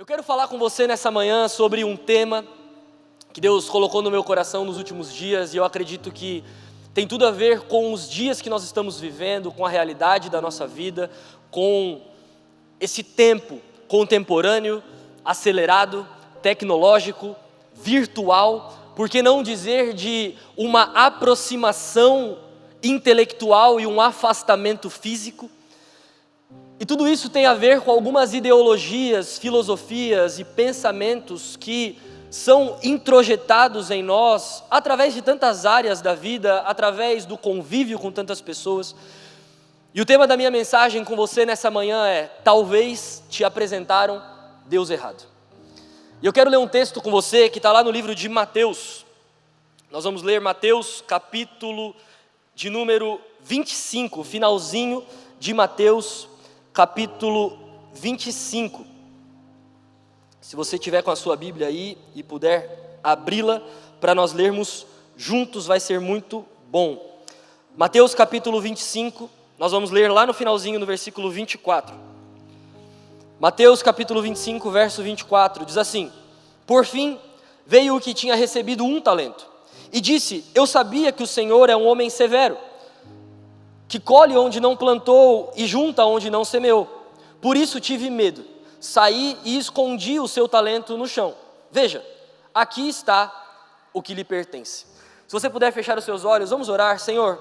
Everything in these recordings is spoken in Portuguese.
Eu quero falar com você nessa manhã sobre um tema que Deus colocou no meu coração nos últimos dias e eu acredito que tem tudo a ver com os dias que nós estamos vivendo, com a realidade da nossa vida, com esse tempo contemporâneo, acelerado, tecnológico, virtual, por que não dizer de uma aproximação intelectual e um afastamento físico. E tudo isso tem a ver com algumas ideologias, filosofias e pensamentos que são introjetados em nós através de tantas áreas da vida, através do convívio com tantas pessoas. E o tema da minha mensagem com você nessa manhã é: talvez te apresentaram Deus errado. E eu quero ler um texto com você que está lá no livro de Mateus. Nós vamos ler Mateus capítulo de número 25, finalzinho de Mateus capítulo 25. Se você tiver com a sua Bíblia aí e puder abri-la para nós lermos juntos, vai ser muito bom. Mateus capítulo 25, nós vamos ler lá no finalzinho, no versículo 24. Mateus capítulo 25, verso 24, diz assim: por fim, veio o que tinha recebido 1 talento, e disse: eu sabia que o Senhor é um homem severo, que colhe onde não plantou e junta onde não semeou. Por isso tive medo, saí e escondi o seu talento no chão. Veja, aqui está o que lhe pertence. Se você puder fechar os seus olhos, vamos orar. Senhor,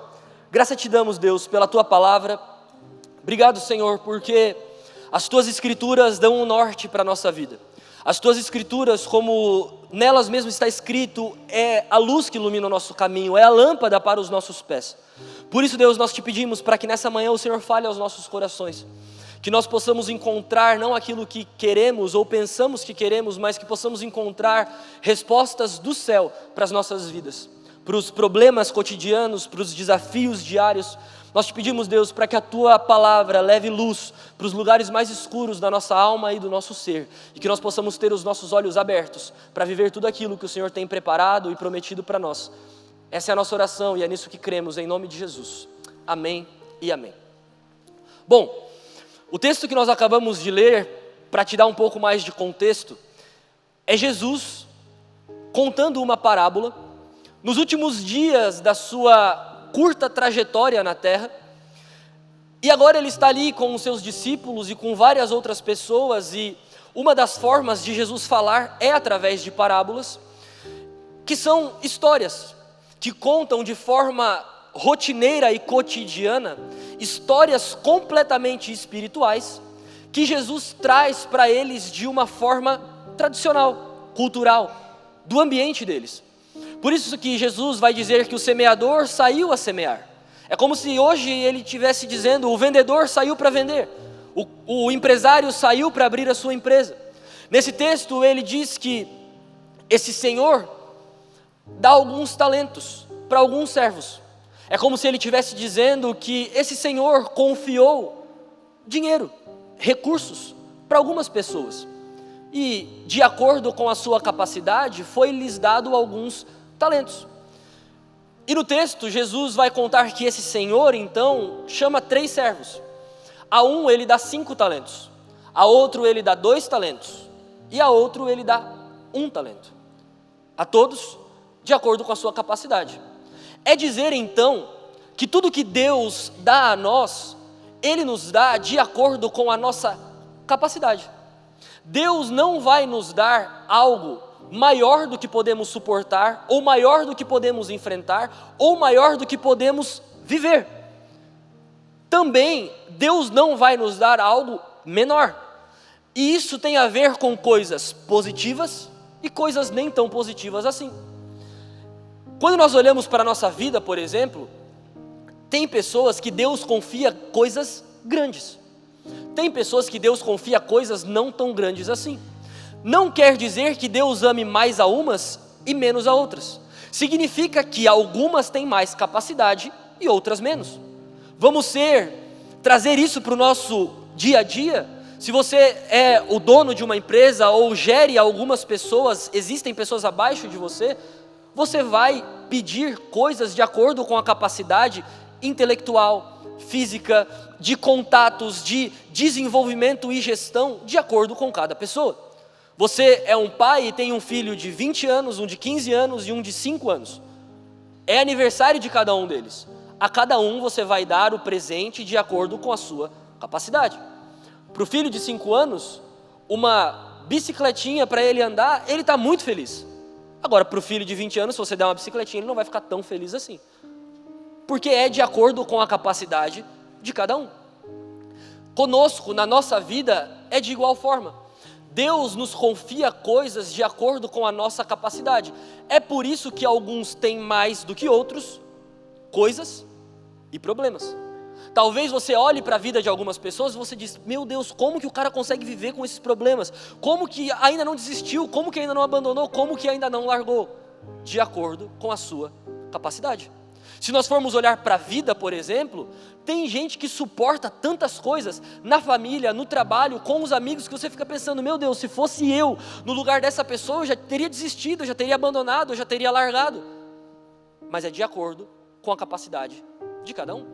graça te damos, Deus, pela tua palavra. Obrigado, Senhor, porque as tuas escrituras dão um norte para a nossa vida. As tuas escrituras, como nelas mesmo está escrito, é a luz que ilumina o nosso caminho, é a lâmpada para os nossos pés. Por isso, Deus, nós te pedimos para que nessa manhã o Senhor fale aos nossos corações, que nós possamos encontrar não aquilo que queremos ou pensamos que queremos, mas que possamos encontrar respostas do céu para as nossas vidas, para os problemas cotidianos, para os desafios diários. Nós te pedimos, Deus, para que a tua palavra leve luz para os lugares mais escuros da nossa alma e do nosso ser, e que nós possamos ter os nossos olhos abertos para viver tudo aquilo que o Senhor tem preparado e prometido para nós. Essa é a nossa oração e é nisso que cremos, em nome de Jesus. Amém e amém. Bom, o texto que nós acabamos de ler, para te dar um pouco mais de contexto, é Jesus contando uma parábola nos últimos dias da sua curta trajetória na terra, e agora ele está ali com os seus discípulos e com várias outras pessoas, e uma das formas de Jesus falar é através de parábolas, que são histórias, que contam de forma rotineira e cotidiana, histórias completamente espirituais, que Jesus traz para eles de uma forma tradicional, cultural, do ambiente deles. Por isso que Jesus vai dizer que o semeador saiu a semear. É como se hoje ele estivesse dizendo: o vendedor saiu para vender, o empresário saiu para abrir a sua empresa. Nesse texto ele diz que esse Senhor dá alguns talentos para alguns servos. É como se ele estivesse dizendo que esse Senhor confiou dinheiro, recursos para algumas pessoas. E de acordo com a sua capacidade, foi-lhes dado alguns talentos. E no texto, Jesus vai contar que esse Senhor, então, chama 3 servos. A um ele dá 5 talentos, a outro ele dá 2 talentos, e a outro ele dá 1 talento. A todos, de acordo com a sua capacidade. É dizer, então, que tudo que Deus dá a nós, Ele nos dá de acordo com a nossa capacidade. Deus não vai nos dar algo maior do que podemos suportar, ou maior do que podemos enfrentar, ou maior do que podemos viver. Também, Deus não vai nos dar algo menor. E isso tem a ver com coisas positivas e coisas nem tão positivas assim. Quando nós olhamos para a nossa vida, por exemplo, tem pessoas que Deus confia coisas grandes. Tem pessoas que Deus confia coisas não tão grandes assim. Não quer dizer que Deus ame mais a umas e menos a outras. Significa que algumas têm mais capacidade e outras menos. Vamos trazer isso para o nosso dia a dia. Se você é o dono de uma empresa ou gere algumas pessoas, existem pessoas abaixo de você, você vai pedir coisas de acordo com a capacidade intelectual, física, de contatos, de desenvolvimento e gestão, de acordo com cada pessoa. Você é um pai e tem um filho de 20 anos, um de 15 anos e um de 5 anos. É aniversário de cada um deles. A cada um você vai dar o presente de acordo com a sua capacidade. Para o filho de 5 anos, uma bicicletinha para ele andar, ele está muito feliz. Agora, para o filho de 20 anos, se você der uma bicicletinha, ele não vai ficar tão feliz assim. Porque é de acordo com a capacidade de cada um. Conosco, na nossa vida, é de igual forma. Deus nos confia coisas de acordo com a nossa capacidade. É por isso que alguns têm mais do que outros coisas e problemas. Talvez você olhe para a vida de algumas pessoas e você diz, meu Deus, como que o cara consegue viver com esses problemas? Como que ainda não desistiu? Como que ainda não abandonou? Como que ainda não largou? De acordo com a sua capacidade. Se nós formos olhar para a vida, por exemplo, tem gente que suporta tantas coisas na família, no trabalho, com os amigos, que você fica pensando, meu Deus, se fosse eu no lugar dessa pessoa, eu já teria desistido, eu já teria abandonado, eu já teria largado. Mas é de acordo com a capacidade de cada um.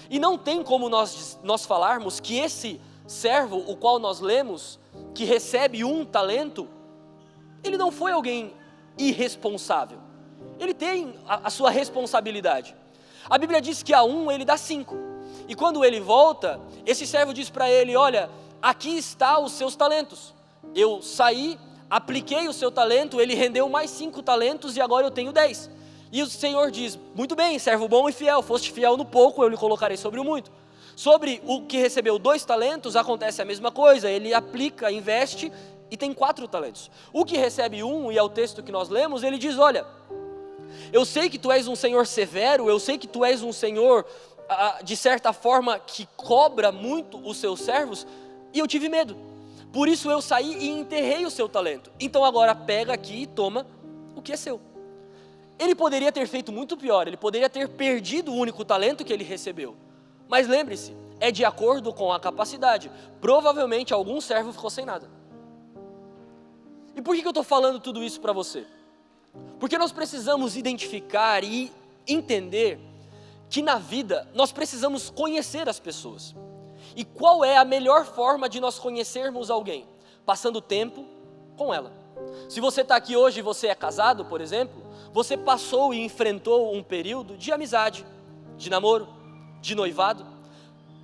E não tem como nós falarmos que esse servo, o qual nós lemos, que recebe um talento, ele não foi alguém irresponsável. Ele tem a sua responsabilidade. A Bíblia diz que a um ele dá 5. E quando ele volta, esse servo diz para ele, olha, aqui está os seus talentos. Eu saí, apliquei o seu talento, ele rendeu mais 5 talentos e agora eu tenho 10. E o Senhor diz, muito bem, servo bom e fiel, foste fiel no pouco, eu lhe colocarei sobre o muito. Sobre o que recebeu 2 talentos, acontece a mesma coisa, ele aplica, investe e tem 4 talentos. O que recebe 1, e é o texto que nós lemos, ele diz, olha, eu sei que tu és um Senhor severo, eu sei que tu és um Senhor, de certa forma, que cobra muito os seus servos, e eu tive medo. Por isso eu saí e enterrei o seu talento. Então agora pega aqui e toma o que é seu. Ele poderia ter feito muito pior, ele poderia ter perdido o único talento que ele recebeu. Mas lembre-se, é de acordo com a capacidade. Provavelmente algum servo ficou sem nada. E por que eu estou falando tudo isso para você? Porque nós precisamos identificar e entender que na vida nós precisamos conhecer as pessoas. E qual é a melhor forma de nós conhecermos alguém? Passando tempo com ela. Se você está aqui hoje e você é casado, por exemplo, você passou e enfrentou um período de amizade, de namoro, de noivado,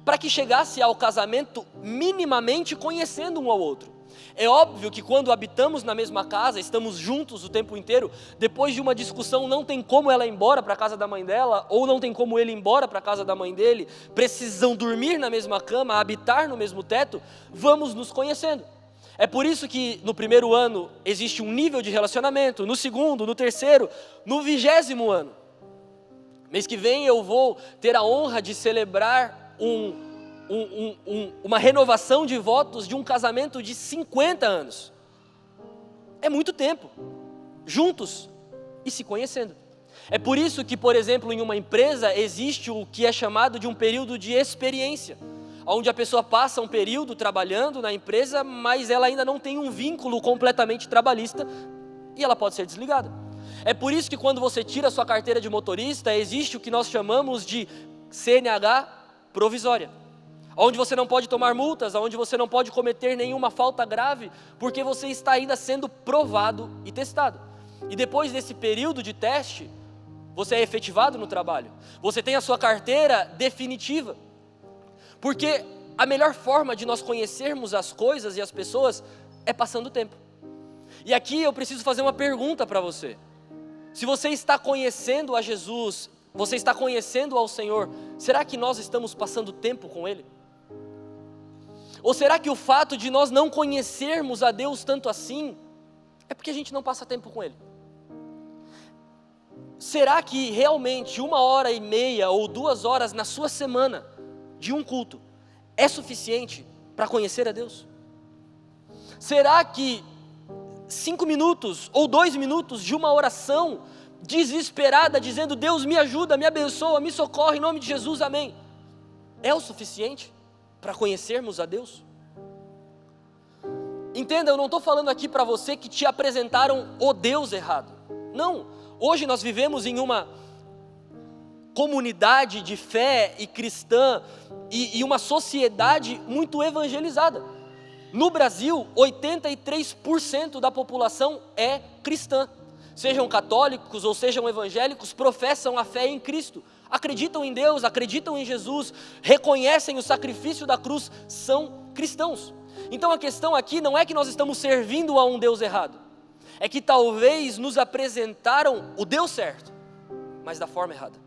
para que chegasse ao casamento minimamente conhecendo um ao outro. É óbvio que quando habitamos na mesma casa, estamos juntos o tempo inteiro, depois de uma discussão não tem como ela ir embora para a casa da mãe dela, ou não tem como ele ir embora para a casa da mãe dele, precisam dormir na mesma cama, habitar no mesmo teto, vamos nos conhecendo. É por isso que no primeiro ano existe um nível de relacionamento, no segundo, no terceiro, no 20º ano. Mês que vem eu vou ter a honra de celebrar uma renovação de votos de um casamento de 50 anos. É muito tempo, juntos e se conhecendo. É por isso que, por exemplo, em uma empresa existe o que é chamado de um período de experiência, onde a pessoa passa um período trabalhando na empresa, mas ela ainda não tem um vínculo completamente trabalhista e ela pode ser desligada. É por isso que quando você tira a sua carteira de motorista, existe o que nós chamamos de CNH provisória, onde você não pode tomar multas, onde você não pode cometer nenhuma falta grave, porque você está ainda sendo provado e testado. E depois desse período de teste, você é efetivado no trabalho, você tem a sua carteira definitiva. Porque a melhor forma de nós conhecermos as coisas e as pessoas é passando tempo. E aqui eu preciso fazer uma pergunta para você. Se você está conhecendo a Jesus, você está conhecendo ao Senhor, será que nós estamos passando tempo com Ele? Ou será que o fato de nós não conhecermos a Deus tanto assim, é porque a gente não passa tempo com Ele? Será que realmente 1h30 ou 2 horas na sua semana, de um culto, é suficiente para conhecer a Deus? Será que 5 minutos ou 2 minutos de uma oração desesperada, dizendo Deus me ajuda, me abençoa, me socorre, em nome de Jesus, amém, é o suficiente para conhecermos a Deus? Entenda, eu não estou falando aqui para você que te apresentaram o Deus errado. Não, hoje nós vivemos em uma comunidade de fé e cristã e uma sociedade muito evangelizada. No Brasil, 83% da população é cristã. Sejam católicos ou sejam evangélicos, professam a fé em Cristo. Acreditam em Deus, acreditam em Jesus, reconhecem o sacrifício da cruz, são cristãos. Então a questão aqui não é que nós estamos servindo a um Deus errado. É que talvez nos apresentaram o Deus certo, mas da forma errada.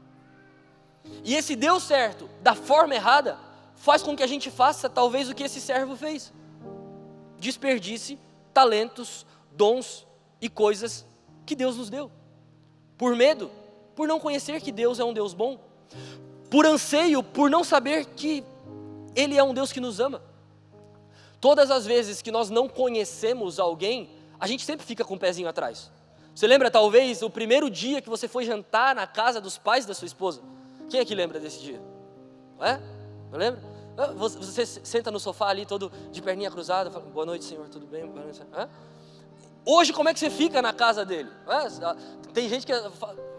E esse Deus certo, da forma errada, faz com que a gente faça talvez o que esse servo fez. Desperdice talentos, dons e coisas que Deus nos deu. Por medo, por não conhecer que Deus é um Deus bom. Por anseio, por não saber que Ele é um Deus que nos ama. Todas as vezes que nós não conhecemos alguém, a gente sempre fica com o pezinho atrás. Você lembra talvez o primeiro dia que você foi jantar na casa dos pais da sua esposa? Quem é que lembra desse dia? Não é? Não lembra? Você senta no sofá ali todo de perninha cruzada, fala, boa noite, Senhor, tudo bem? Boa noite, Senhor. Hoje como é que você fica na casa dele? Tem gente que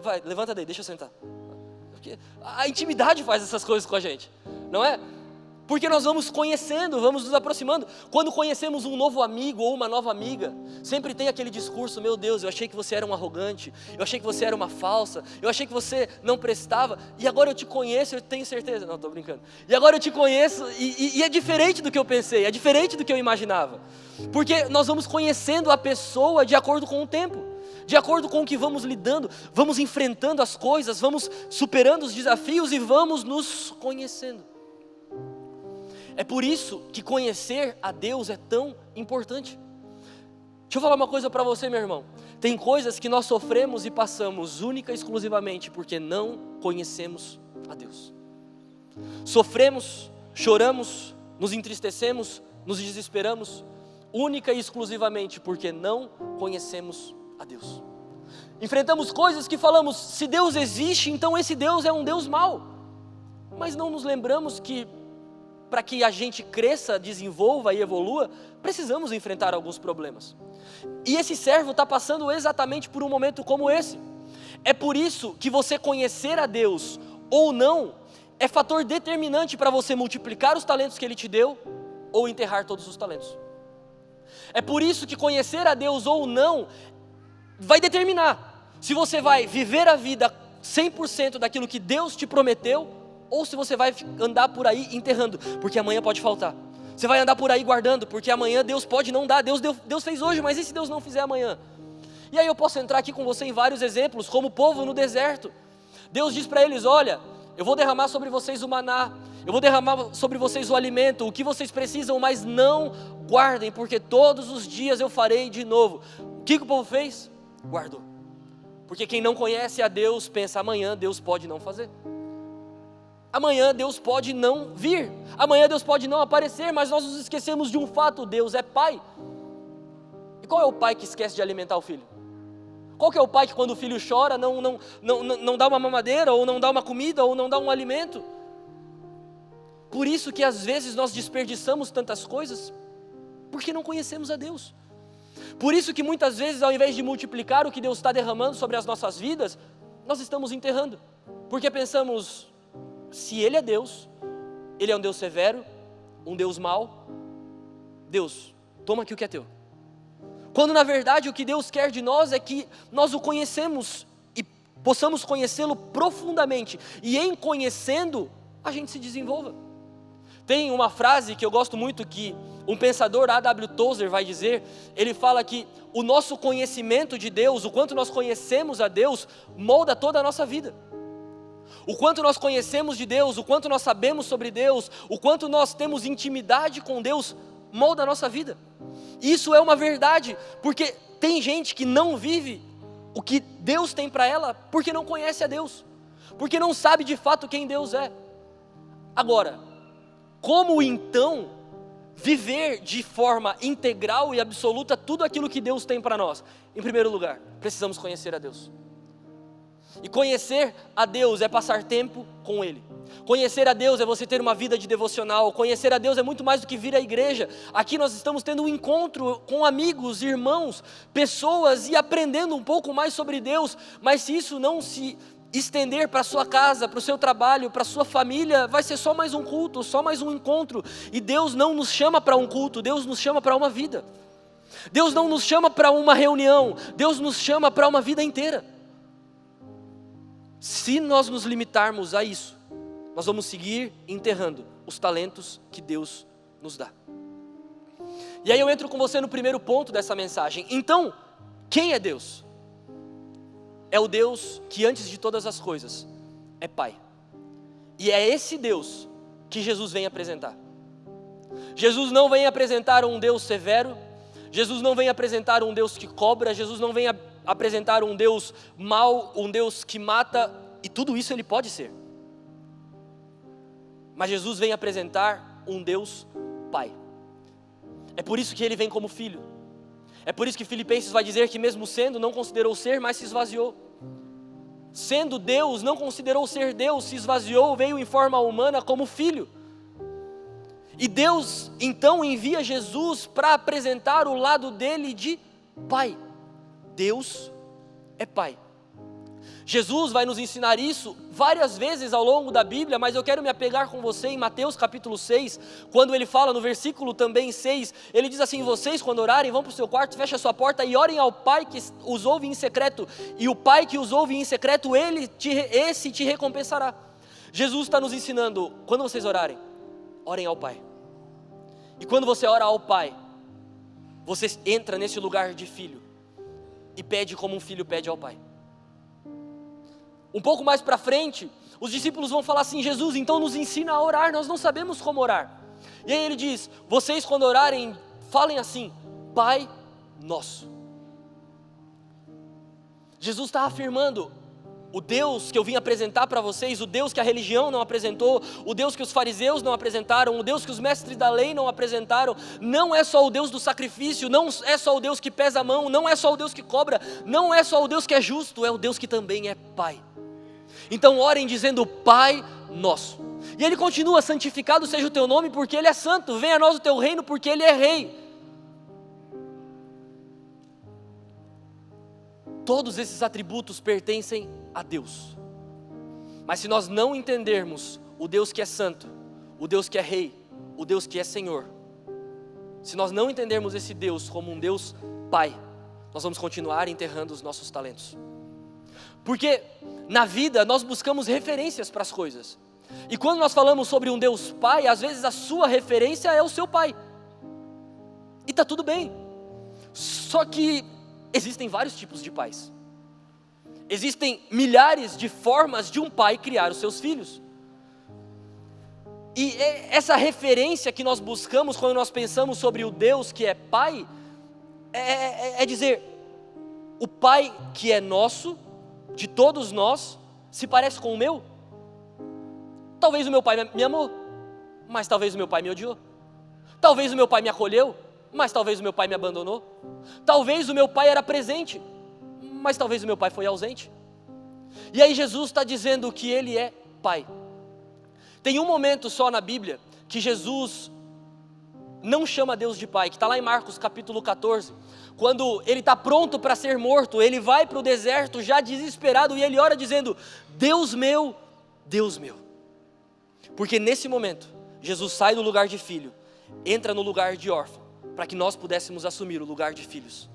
vai, levanta daí, deixa eu sentar. Porque a intimidade faz essas coisas com a gente, não é? Porque nós vamos conhecendo, vamos nos aproximando. Quando conhecemos um novo amigo ou uma nova amiga, sempre tem aquele discurso, meu Deus, eu achei que você era um arrogante, eu achei que você era uma falsa, eu achei que você não prestava, e agora eu te conheço, eu tenho certeza. Não, estou brincando. E agora eu te conheço, e é diferente do que eu pensei, é diferente do que eu imaginava. Porque nós vamos conhecendo a pessoa de acordo com o tempo, de acordo com o que vamos lidando, vamos enfrentando as coisas, vamos superando os desafios e vamos nos conhecendo. É por isso que conhecer a Deus é tão importante. Deixa eu falar uma coisa para você, meu irmão. Tem coisas que nós sofremos e passamos única e exclusivamente porque não conhecemos a Deus. Sofremos, choramos, nos entristecemos, nos desesperamos, única e exclusivamente porque não conhecemos a Deus. Enfrentamos coisas que falamos, se Deus existe, então esse Deus é um Deus mau. Mas não nos lembramos que para que a gente cresça, desenvolva e evolua, precisamos enfrentar alguns problemas. E esse servo está passando exatamente por um momento como esse. É por isso que você conhecer a Deus ou não, é fator determinante para você multiplicar os talentos que Ele te deu, ou enterrar todos os talentos. É por isso que conhecer a Deus ou não, vai determinar se você vai viver a vida 100% daquilo que Deus te prometeu, ou se você vai andar por aí enterrando, porque amanhã pode faltar. Você vai andar por aí guardando, porque amanhã Deus pode não dar. Deus fez hoje, mas e se Deus não fizer amanhã? E aí eu posso entrar aqui com você em vários exemplos, como o povo no deserto. Deus diz para eles, olha, eu vou derramar sobre vocês o maná, eu vou derramar sobre vocês o alimento, o que vocês precisam, mas não guardem, porque todos os dias eu farei de novo. O que o povo fez? Guardou. Porque quem não conhece a Deus, pensa, amanhã Deus pode não fazer. Amanhã Deus pode não vir, amanhã Deus pode não aparecer, mas nós nos esquecemos de um fato, Deus é pai. E qual é o pai que esquece de alimentar o filho? Qual que é o pai que quando o filho chora não dá uma mamadeira, ou não dá uma comida, ou não dá um alimento? Por isso que às vezes nós desperdiçamos tantas coisas, porque não conhecemos a Deus. Por isso que muitas vezes ao invés de multiplicar o que Deus está derramando sobre as nossas vidas, nós estamos enterrando, porque pensamos, se Ele é Deus, Ele é um Deus severo, um Deus mau, Deus, toma aqui o que é teu. Quando na verdade o que Deus quer de nós é que nós o conhecemos e possamos conhecê-lo profundamente, e em conhecendo, a gente se desenvolva. Tem uma frase que eu gosto muito que um pensador, A.W. Tozer, vai dizer, ele fala que o nosso conhecimento de Deus, o quanto nós conhecemos a Deus, molda toda a nossa vida. O quanto nós conhecemos de Deus, o quanto nós sabemos sobre Deus, o quanto nós temos intimidade com Deus, molda a nossa vida. Isso é uma verdade, porque tem gente que não vive o que Deus tem para ela, porque não conhece a Deus, porque não sabe de fato quem Deus é. Agora, como então viver de forma integral e absoluta tudo aquilo que Deus tem para nós? Em primeiro lugar, precisamos conhecer a Deus. E conhecer a Deus é passar tempo com Ele. Conhecer a Deus é você ter uma vida de devocional. Conhecer a Deus é muito mais do que vir à igreja. Aqui nós estamos tendo um encontro com amigos, irmãos, pessoas e aprendendo um pouco mais sobre Deus. Mas se isso não se estender para a sua casa, para o seu trabalho, para a sua família, vai ser só mais um culto, só mais um encontro. E Deus não nos chama para um culto, Deus nos chama para uma vida. Deus não nos chama para uma reunião, Deus nos chama para uma vida inteira. Se nós nos limitarmos a isso, nós vamos seguir enterrando os talentos que Deus nos dá. E aí eu entro com você no primeiro ponto dessa mensagem. Então, quem é Deus? É o Deus que antes de todas as coisas é Pai. E é esse Deus que Jesus vem apresentar. Jesus não vem apresentar um Deus severo, Jesus não vem apresentar um Deus que cobra, Jesus não vem apresentar um Deus mau, um Deus que mata, e tudo isso ele pode ser. Mas Jesus vem apresentar um Deus Pai. É por isso que ele vem como filho. É por isso que Filipenses vai dizer que mesmo sendo, não considerou ser, mas se esvaziou. Sendo Deus, não considerou ser Deus, se esvaziou, veio em forma humana como filho. E Deus então envia Jesus para apresentar o lado dele de Pai. Deus é Pai. Jesus vai nos ensinar isso várias vezes ao longo da Bíblia, mas eu quero me apegar com você em Mateus capítulo 6, quando ele fala no versículo também 6, ele diz assim: vocês quando orarem, vão para o seu quarto, fecha a sua porta e orem ao Pai que os ouve em secreto, e o Pai que os ouve em secreto, esse te recompensará. Jesus está nos ensinando, quando vocês orarem, orem ao Pai. E quando você ora ao Pai, você entra nesse lugar de filho e pede como um filho pede ao Pai. Um pouco mais para frente, os discípulos vão falar assim: Jesus, então nos ensina a orar, nós não sabemos como orar. E aí ele diz: vocês quando orarem, falem assim: Pai Nosso. Jesus está afirmando: o Deus que eu vim apresentar para vocês, o Deus que a religião não apresentou, o Deus que os fariseus não apresentaram, o Deus que os mestres da lei não apresentaram, não é só o Deus do sacrifício, não é só o Deus que pesa a mão, não é só o Deus que cobra, não é só o Deus que é justo, é o Deus que também é Pai. Então orem dizendo: Pai Nosso. E ele continua: santificado seja o teu nome porque ele é santo, venha a nós o teu reino porque ele é rei. Todos esses atributos pertencem a Deus. Mas se nós não entendermos o Deus que é santo, o Deus que é rei, o Deus que é Senhor, se nós não entendermos esse Deus como um Deus Pai, nós vamos continuar enterrando os nossos talentos. Porque na vida nós buscamos referências para as coisas. E quando nós falamos sobre um Deus Pai, às vezes a sua referência é o seu pai. E está tudo bem. Só que existem vários tipos de pais. Existem milhares de formas de um pai criar os seus filhos. E essa referência que nós buscamos quando nós pensamos sobre o Deus que é Pai, é dizer: o Pai que é nosso, de todos nós, se parece com o meu? Talvez o meu pai me amou, mas talvez o meu pai me odiou. Talvez o meu pai me acolheu, mas talvez o meu pai me abandonou. Talvez o meu pai era presente, mas talvez o meu pai foi ausente. E aí Jesus está dizendo que ele é Pai. Tem um momento só na Bíblia que Jesus não chama Deus de Pai, que está lá em Marcos capítulo 14, quando ele está pronto para ser morto, ele vai para o deserto já desesperado e ele ora dizendo: Deus meu, porque nesse momento Jesus sai do lugar de filho, entra no lugar de órfão, para que nós pudéssemos assumir o lugar de filhos.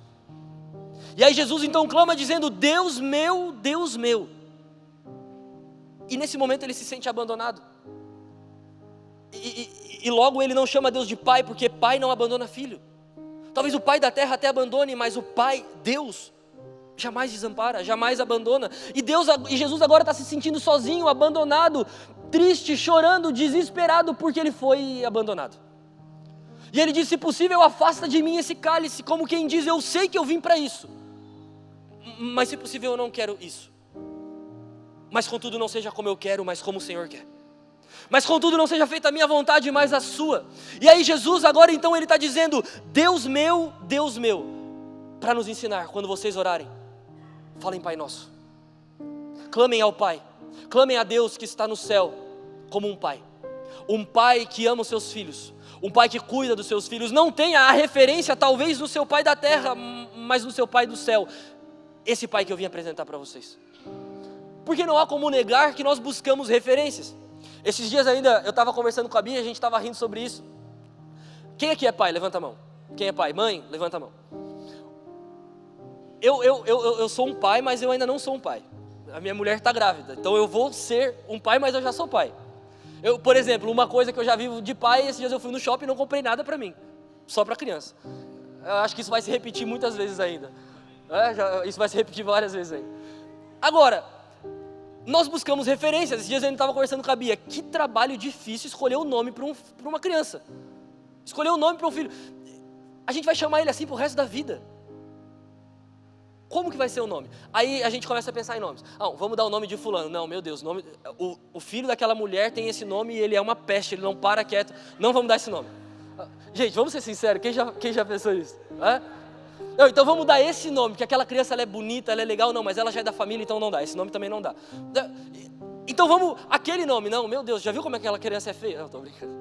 E aí Jesus então clama dizendo: Deus meu, e nesse momento ele se sente abandonado. E logo ele não chama Deus de Pai, porque Pai não abandona filho. Talvez o Pai da terra até abandone, mas o Pai, Deus, jamais desampara, jamais abandona. E Jesus agora está se sentindo sozinho, abandonado, triste, chorando, desesperado, porque ele foi abandonado. E ele diz: se possível, afasta de mim esse cálice, como quem diz: eu sei que eu vim para isso, mas se possível eu não quero isso. Mas contudo não seja como eu quero, mas como o Senhor quer. Mas contudo não seja feita a minha vontade, mas a sua. E aí Jesus agora então ele está dizendo: Deus meu, para nos ensinar, quando vocês orarem, falem Pai Nosso. Clamem ao Pai, clamem a Deus que está no céu como um Pai que ama os seus filhos, um Pai que cuida dos seus filhos. Não tenha a referência talvez no seu Pai da terra, mas no seu Pai do céu. Esse Pai que eu vim apresentar para vocês. Porque não há como negar que nós buscamos referências. Esses dias ainda, eu estava conversando com a Bia e a gente estava rindo sobre isso. Quem aqui é pai? Levanta a mão. Quem é pai? Mãe? Levanta a mão. Eu sou um pai, mas eu ainda não sou um pai. A minha mulher está grávida, então eu vou ser um pai, mas eu já sou pai. Por exemplo, uma coisa que eu já vivo de pai, esses dias eu fui no shopping e não comprei nada para mim, só para criança. Eu acho que isso vai se repetir muitas vezes ainda. Isso vai se repetir várias vezes ainda. Agora, nós buscamos referências. Esses dias eu estava conversando com a Bia. Que trabalho difícil escolher o nome para uma criança. Escolher o nome para um filho. A gente vai chamar ele assim pro resto da vida. Como que vai ser o nome? Aí a gente começa a pensar em nomes. Vamos dar o nome de fulano. Não, meu Deus, o filho daquela mulher tem esse nome e ele é uma peste, ele não para quieto. Não vamos dar esse nome. Gente, vamos ser sinceros, quem já pensou isso? Não, então vamos dar esse nome, porque aquela criança ela é bonita, ela é legal, não, mas ela já é da família, então não dá, esse nome também não dá. Então vamos, aquele nome, não, meu Deus, já viu como aquela criança é feia? Não, estou brincando.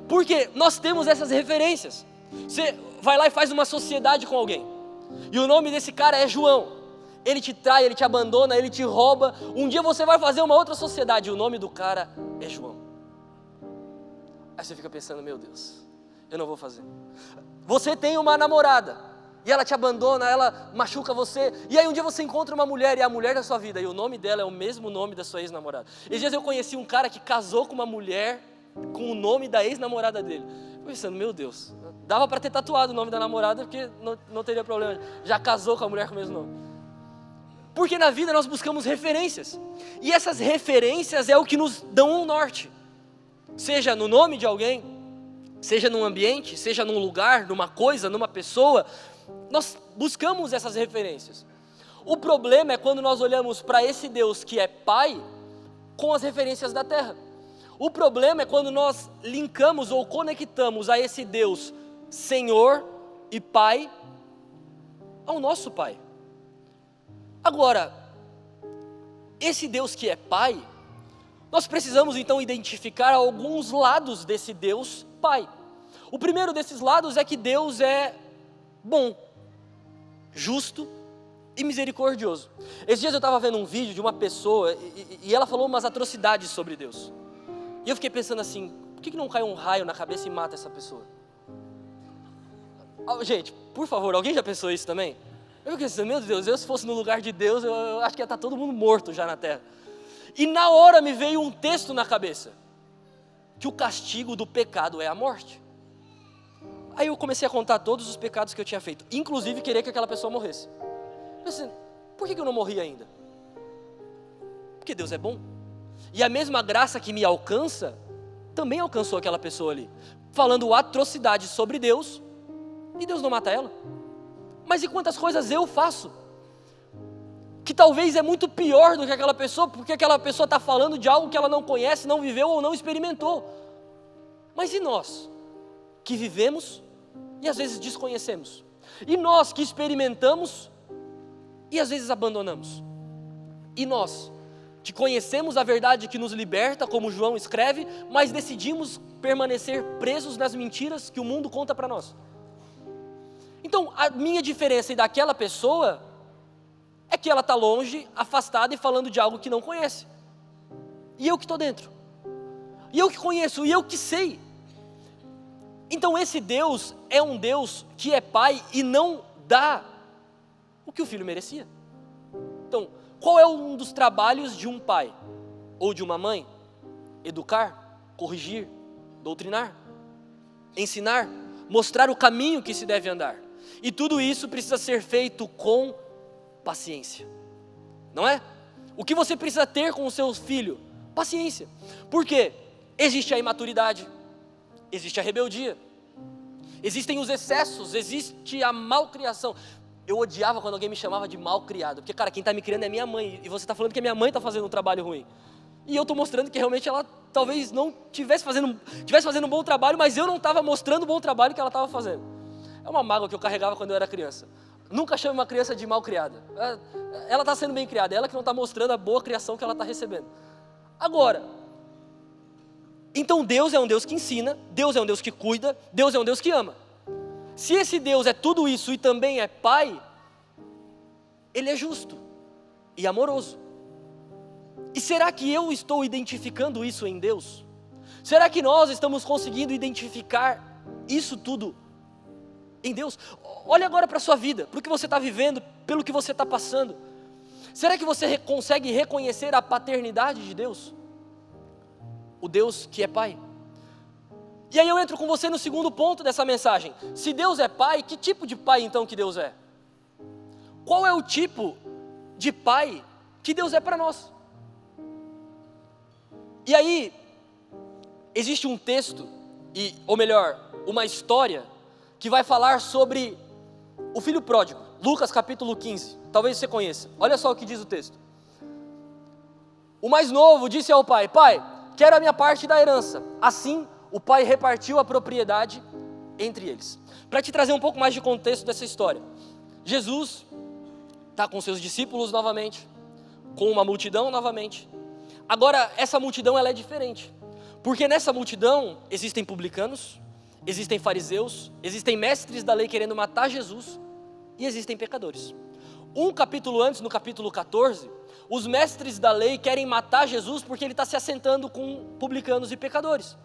Porque nós temos essas referências. Você vai lá e faz uma sociedade com alguém, e o nome desse cara é João. Ele te trai, ele te abandona, ele te rouba. Um dia você vai fazer uma outra sociedade, e o nome do cara é João. Aí você fica pensando, meu Deus, eu não vou fazer. Você tem uma namorada, e ela te abandona, ela machuca você, e aí um dia você encontra uma mulher, e é a mulher da sua vida, e o nome dela é o mesmo nome da sua ex-namorada. Esses dias eu conheci um cara que casou com uma mulher, com o nome da ex-namorada dele. Eu pensando, meu Deus, dava para ter tatuado o nome da namorada, porque não teria problema, já casou com a mulher com o mesmo nome. Porque na vida nós buscamos referências, e essas referências é o que nos dão um norte. Seja no nome de alguém, seja num ambiente, seja num lugar, numa coisa, numa pessoa, nós buscamos essas referências. O problema é quando nós olhamos para esse Deus que é Pai com as referências da terra. O problema é quando nós linkamos ou conectamos a esse Deus Senhor e Pai ao nosso Pai. Agora, esse Deus que é Pai, nós precisamos então identificar alguns lados desse Deus Pai. O primeiro desses lados é que Deus é bom, justo e misericordioso. Esses dias eu estava vendo um vídeo de uma pessoa e ela falou umas atrocidades sobre Deus. E eu fiquei pensando assim, por que não cai um raio na cabeça e mata essa pessoa? Gente, por favor, alguém já pensou isso também? Eu fiquei pensando, meu Deus, se fosse no lugar de Deus, eu acho que ia estar todo mundo morto já na terra. E na hora me veio um texto na cabeça, que o castigo do pecado é a morte. Aí eu comecei a contar todos os pecados que eu tinha feito, inclusive querer que aquela pessoa morresse. Eu pensei, por que eu não morri ainda? Porque Deus é bom. E a mesma graça que me alcança, também alcançou aquela pessoa ali, falando atrocidades sobre Deus, e Deus não mata ela. Mas e quantas coisas eu faço, que talvez é muito pior do que aquela pessoa, porque aquela pessoa está falando de algo que ela não conhece, não viveu ou não experimentou. Mas e nós, que vivemos e às vezes desconhecemos? E nós que experimentamos e às vezes abandonamos? E nós, que conhecemos a verdade que nos liberta, como João escreve, mas decidimos permanecer presos nas mentiras que o mundo conta para nós? Então, a minha diferença e daquela pessoa é que ela está longe, afastada e falando de algo que não conhece. E eu que estou dentro. E eu que conheço, e eu que sei. Então esse Deus é um Deus que é Pai e não dá o que o filho merecia. Então, qual é um dos trabalhos de um pai ou de uma mãe? Educar, corrigir, doutrinar, ensinar, mostrar o caminho que se deve andar. E tudo isso precisa ser feito com paciência, não é? O que você precisa ter com o seu filho? Paciência. Por quê? Existe a imaturidade, existe a rebeldia, existem os excessos, existe a malcriação. Eu odiava quando alguém me chamava de malcriado, porque cara, quem está me criando é minha mãe, e você está falando que a minha mãe está fazendo um trabalho ruim. E eu estou mostrando que realmente ela talvez não estivesse fazendo um bom trabalho, mas eu não estava mostrando o bom trabalho que ela estava fazendo. É uma mágoa que eu carregava quando eu era criança. Nunca chame uma criança de mal criada. Ela está sendo bem criada, ela que não está mostrando a boa criação que ela está recebendo. Agora, então Deus é um Deus que ensina, Deus é um Deus que cuida, Deus é um Deus que ama. Se esse Deus é tudo isso e também é Pai, Ele é justo. e amoroso. E será que eu estou identificando isso em Deus? Será que nós estamos conseguindo identificar isso tudo em Deus? Olha agora para a sua vida, para o que você está vivendo, pelo que você está passando. Será que você consegue reconhecer a paternidade de Deus? O Deus que é Pai. E aí eu entro com você no segundo ponto dessa mensagem. Se Deus é Pai, que tipo de Pai então que Deus é? Qual é o tipo de Pai que Deus é para nós? E aí, existe um texto, ou melhor, uma história, que vai falar sobre o filho pródigo. Lucas capítulo 15, talvez você conheça. Olha só o que diz o texto. O mais novo disse ao pai: pai, quero a minha parte da herança. Assim, o pai repartiu a propriedade entre eles. Para te trazer um pouco mais de contexto dessa história, Jesus está com seus discípulos novamente, com uma multidão novamente. Agora, essa multidão ela é diferente, porque nessa multidão existem publicanos, existem fariseus, existem mestres da lei querendo matar Jesus e existem pecadores. Um capítulo antes, no capítulo 14, os mestres da lei querem matar Jesus porque ele está se assentando com publicanos e pecadores.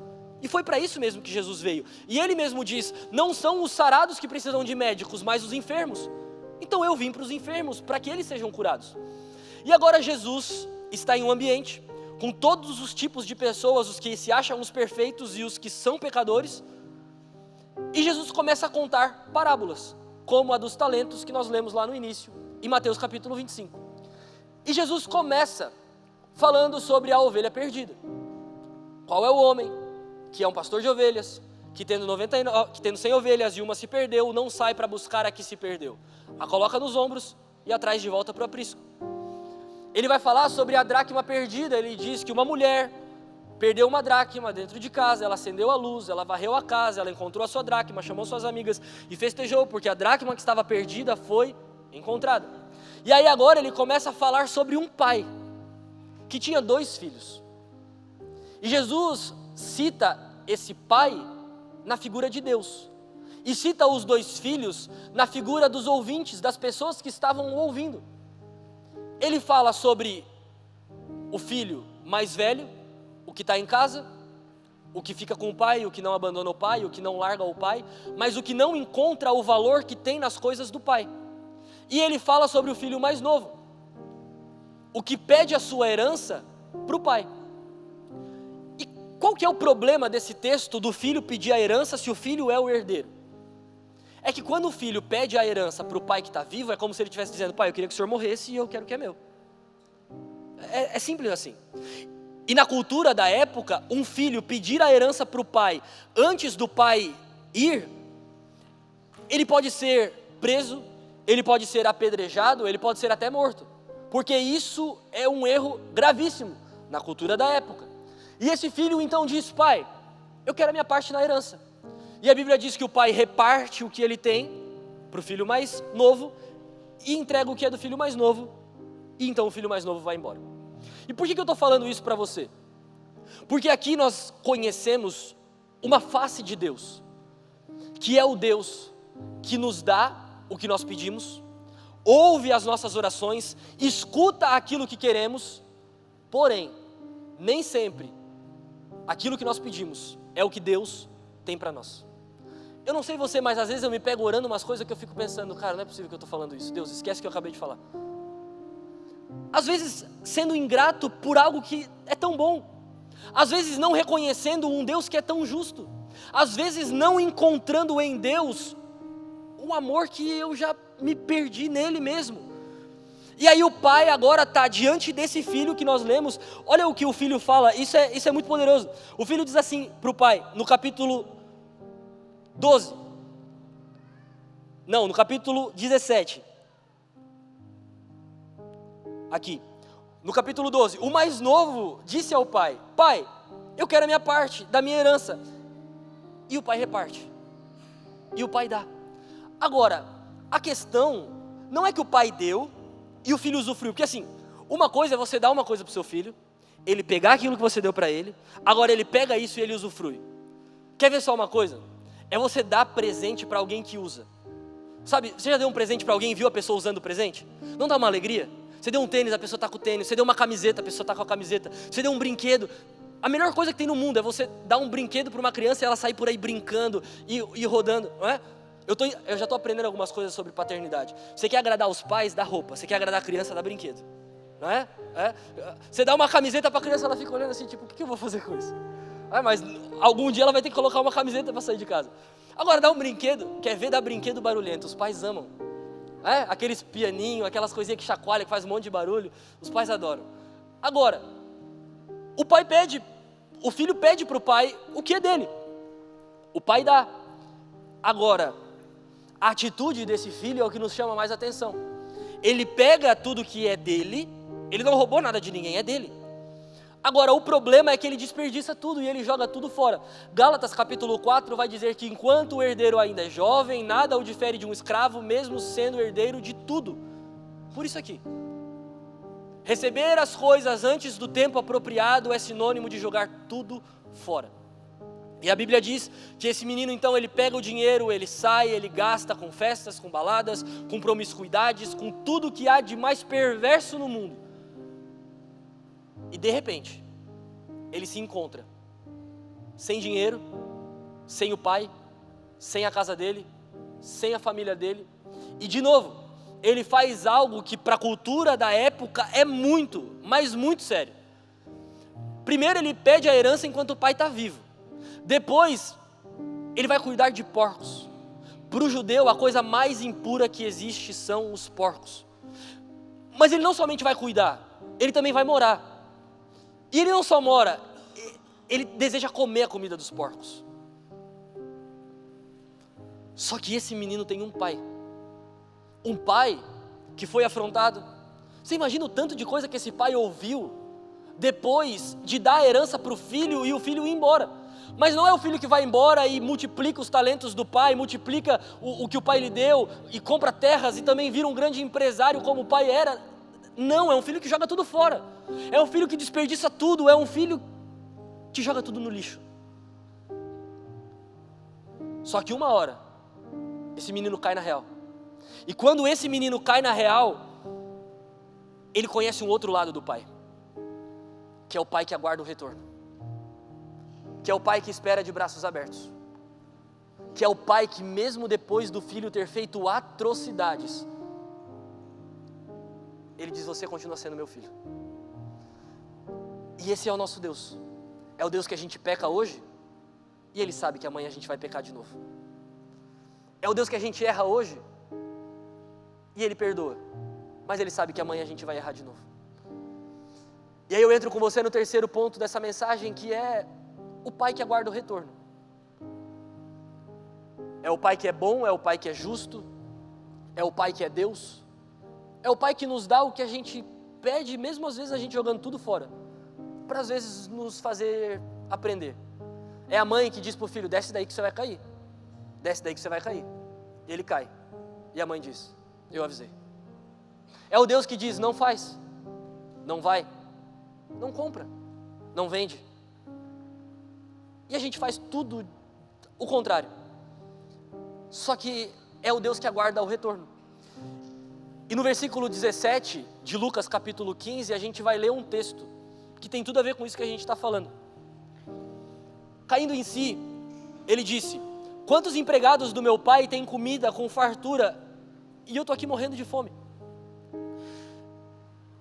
E foi para isso mesmo que Jesus veio. E ele mesmo diz: não são os sarados que precisam de médicos, mas os enfermos. Então eu vim para os enfermos, para que eles sejam curados. E agora Jesus está em um ambiente com todos os tipos de pessoas, os que se acham os perfeitos e os que são pecadores. E Jesus começa a contar parábolas, como a dos talentos que nós lemos lá no início, em Mateus capítulo 25. E Jesus começa falando sobre a ovelha perdida. Qual é o homem que é um pastor de ovelhas, que tendo 100 ovelhas e uma se perdeu, não sai para buscar a que se perdeu. A coloca nos ombros e a traz de volta para o aprisco. Ele vai falar sobre a dracma perdida. Ele diz que uma mulher perdeu uma dracma dentro de casa, ela acendeu a luz, ela varreu a casa, ela encontrou a sua dracma, chamou suas amigas e festejou, porque a dracma que estava perdida foi encontrada. E aí agora ele começa a falar sobre um pai que tinha 2 filhos. E Jesus cita esse pai na figura de Deus. E cita os 2 filhos na figura dos ouvintes, das pessoas que estavam ouvindo. Ele fala sobre o filho mais velho, o que está em casa, o que fica com o pai, o que não abandona o pai, o que não larga o pai, mas o que não encontra o valor que tem nas coisas do pai. E ele fala sobre o filho mais novo, o que pede a sua herança para o pai. E qual que é o problema desse texto do filho pedir a herança se o filho é o herdeiro? É que quando o filho pede a herança para o pai que está vivo, é como se ele estivesse dizendo: pai, eu queria que o senhor morresse e eu quero o que é meu. É simples assim. E na cultura da época, um filho pedir a herança para o pai antes do pai ir, ele pode ser preso, ele pode ser apedrejado, ele pode ser até morto. Porque isso é um erro gravíssimo na cultura da época. E esse filho então diz: pai, eu quero a minha parte na herança. E a Bíblia diz que o pai reparte o que ele tem para o filho mais novo e entrega o que é do filho mais novo, e então o filho mais novo vai embora. E por que eu estou falando isso para você? Porque aqui nós conhecemos uma face de Deus, que é o Deus que nos dá o que nós pedimos, ouve as nossas orações, escuta aquilo que queremos, porém, nem sempre aquilo que nós pedimos é o que Deus tem para nós. Eu não sei você, mas às vezes eu me pego orando umas coisas que eu fico pensando: cara, não é possível que eu estou falando isso. Deus, esquece que eu acabei de falar. Às vezes sendo ingrato por algo que é tão bom. Às vezes não reconhecendo um Deus que é tão justo. Às vezes não encontrando em Deus um amor que eu já me perdi nele mesmo. E aí o pai agora está diante desse filho que nós lemos. Olha o que o filho fala, isso é muito poderoso. O filho diz assim para o pai, no capítulo 12. Não, no capítulo 17. Aqui. No capítulo 12. O mais novo disse ao pai: pai, eu quero a minha parte da minha herança. E o pai reparte. E o pai dá. Agora, a questão não é que o pai deu e o filho usufruiu. Porque assim, uma coisa é você dar uma coisa para o seu filho, ele pegar aquilo que você deu para ele, agora ele pega isso e ele usufrui. Quer ver só uma coisa? É você dar presente para alguém que usa. Sabe, você já deu um presente para alguém e viu a pessoa usando o presente? Não dá uma alegria? Você deu um tênis, a pessoa está com o tênis. Você deu uma camiseta, a pessoa está com a camiseta. Você deu um brinquedo. A melhor coisa que tem no mundo é você dar um brinquedo para uma criança e ela sair por aí brincando e rodando, não é? Eu já estou aprendendo algumas coisas sobre paternidade. Você quer agradar os pais, dá roupa. Você quer agradar a criança, dá brinquedo. Não é? Você dá uma camiseta para a criança, ela fica olhando assim, tipo, o que eu vou fazer com isso? Mas algum dia ela vai ter que colocar uma camiseta para sair de casa. Agora, dá um brinquedo, quer ver dar brinquedo barulhento, os pais amam. Aqueles pianinhos, aquelas coisinhas que chacoalham, que faz um monte de barulho, os pais adoram. Agora, o filho pede para o pai o que é dele. O pai dá. Agora, a atitude desse filho é o que nos chama mais atenção. Ele pega tudo que é dele, ele não roubou nada de ninguém, é dele. Agora, o problema é que ele desperdiça tudo e ele joga tudo fora. Gálatas capítulo 4 vai dizer que enquanto o herdeiro ainda é jovem, nada o difere de um escravo, mesmo sendo herdeiro de tudo. Por isso aqui. Receber as coisas antes do tempo apropriado é sinônimo de jogar tudo fora. E a Bíblia diz que esse menino então ele pega o dinheiro, ele sai, ele gasta com festas, com baladas, com promiscuidades, com tudo que há de mais perverso no mundo. E de repente, ele se encontra sem dinheiro, sem o pai, sem a casa dele, sem a família dele. E de novo, ele faz algo que para a cultura da época é muito, mas muito sério. Primeiro ele pede a herança enquanto o pai está vivo. Depois, ele vai cuidar de porcos. Para o judeu, a coisa mais impura que existe são os porcos. Mas ele não somente vai cuidar, ele também vai morar. E ele não só mora, ele deseja comer a comida dos porcos. Só que esse menino tem um pai. Um pai que foi afrontado. Você imagina o tanto de coisa que esse pai ouviu depois de dar a herança para o filho e o filho ir embora. Mas não é o filho que vai embora e multiplica os talentos do pai, multiplica o que o pai lhe deu e compra terras e também vira um grande empresário como o pai era. Não, é um filho que joga tudo fora. É um filho que desperdiça tudo, é um filho que joga tudo no lixo. Só que uma hora, esse menino cai na real. E quando esse menino cai na real, ele conhece um outro lado do pai. Que é o pai que aguarda o retorno. Que é o pai que espera de braços abertos. Que é o pai que mesmo depois do filho ter feito atrocidades, ele diz, você continua sendo meu filho. E esse é o nosso Deus. É o Deus que a gente peca hoje, e Ele sabe que amanhã a gente vai pecar de novo. É o Deus que a gente erra hoje, e Ele perdoa, mas Ele sabe que amanhã a gente vai errar de novo. E aí eu entro com você no terceiro ponto dessa mensagem, que é o pai que aguarda o retorno. É o pai que é bom, é o pai que é justo, é o pai que é Deus, é o pai que nos dá o que a gente pede, mesmo às vezes a gente jogando tudo fora, para às vezes nos fazer aprender. É a mãe que diz para o filho, desce daí que você vai cair, desce daí que você vai cair, e ele cai, e a mãe diz, eu avisei. É o Deus que diz, não faz, não vai, não compra, não vende. E a gente faz tudo o contrário. Só que é o Deus que aguarda o retorno. E no versículo 17 de Lucas capítulo 15, a gente vai ler um texto que tem tudo a ver com isso que a gente está falando. Caindo em si, ele disse, quantos empregados do meu pai têm comida com fartura e eu estou aqui morrendo de fome?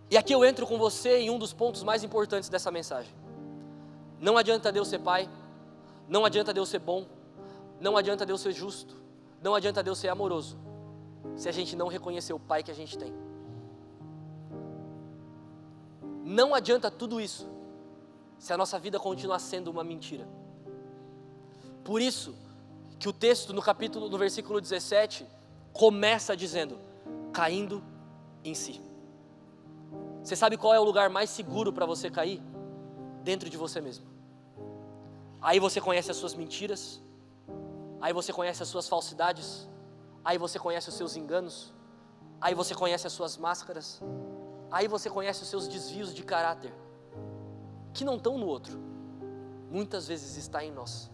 E aqui eu entro com você em um dos pontos mais importantes dessa mensagem. Não adianta Deus ser pai, não adianta Deus ser bom, não adianta Deus ser justo, não adianta Deus ser amoroso, se a gente não reconhecer o pai que a gente tem. Não adianta tudo isso, se a nossa vida continuar sendo uma mentira. Por isso, que o texto no versículo 17, começa dizendo, caindo em si. Você sabe qual é o lugar mais seguro para você cair? Dentro de você mesmo. Aí você conhece as suas mentiras, aí você conhece as suas falsidades, aí você conhece os seus enganos, aí você conhece as suas máscaras, aí você conhece os seus desvios de caráter, que não estão no outro, muitas vezes está em nós.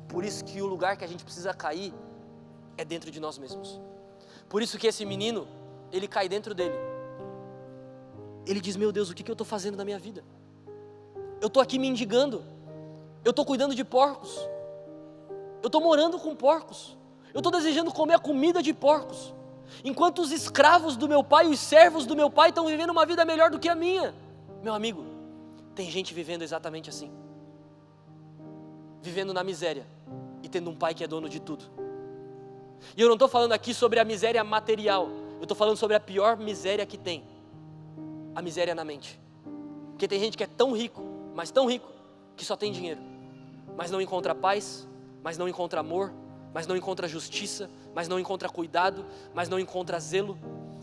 Por isso que o lugar que a gente precisa cair é dentro de nós mesmos. Por isso que esse menino, ele cai dentro dele. ele diz, meu Deus, o que eu estou fazendo na minha vida? Eu estou aqui mendigando, eu estou cuidando de porcos, eu estou morando com porcos, eu estou desejando comer a comida de porcos, enquanto os escravos do meu pai, os servos do meu pai estão vivendo uma vida melhor do que a minha. Meu amigo, tem gente vivendo exatamente assim, vivendo na miséria e tendo um pai que é dono de tudo. E eu não estou falando aqui sobre a miséria material, eu estou falando sobre a pior miséria que tem, a miséria na mente. Porque tem gente que é tão rico, mas tão rico, que só tem dinheiro, mas não encontra paz, mas não encontra amor, mas não encontra justiça, mas não encontra cuidado, mas não encontra zelo.